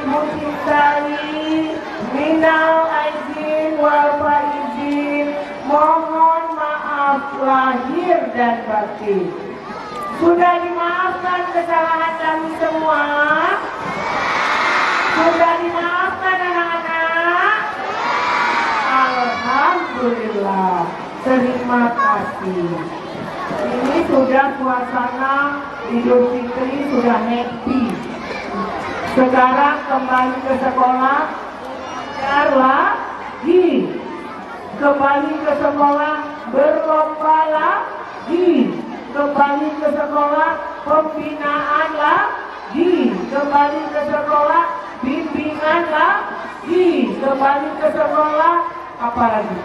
mencintai minal aidin wal faizin, mohon maaf lahir dan batin. Sudah dimaafkan kesalahan kami semua? Sudah dimaafkan anak-anak? Alhamdulillah, terima kasih. Ini sudah suasana Idul Fitri, sudah happy. Sekarang kembali ke sekolah, belajar lagi. Kembali ke sekolah, berlomba lagi. Kembali ke sekolah, pembinaan lagi. Kembali ke sekolah, bimbingan lagi. Kembali ke sekolah, apa lagi?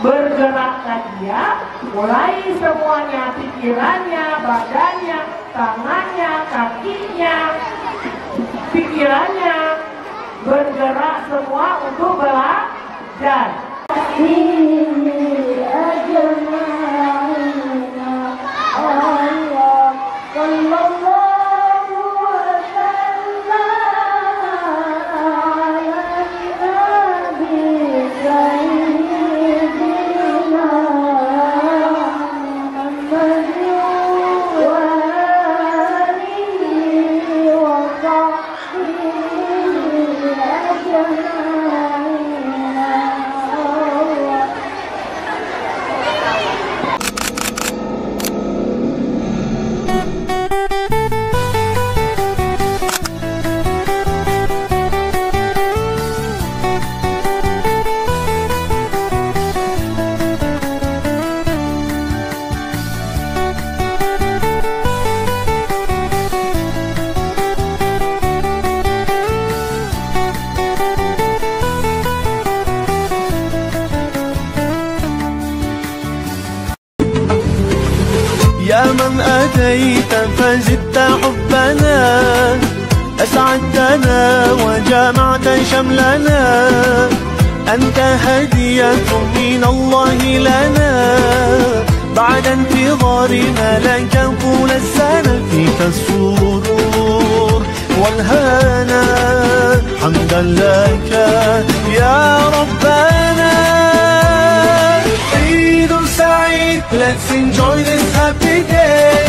Bergerak lagi ya. Mulai semuanya, pikirannya, badannya, tangannya, kakinya, pikirannya bergerak semua untuk belajar. Ini يا من أتيت فزدت حبنا، أسعدتنا وجمعت شملنا، أنت هدية من الله لنا، بعد انتظارنا لك طول السنة، فيك السرور والهنا، حمدا لك يا ربنا. عيد سعيد، let's enjoy this happy day.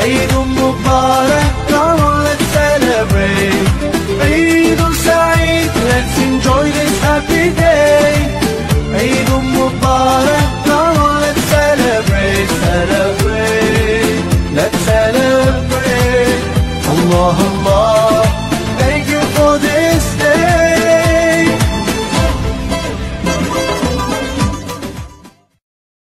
عيد مبارك، come on let's celebrate. عيد سعيد، let's enjoy this happy day. عيد مبارك.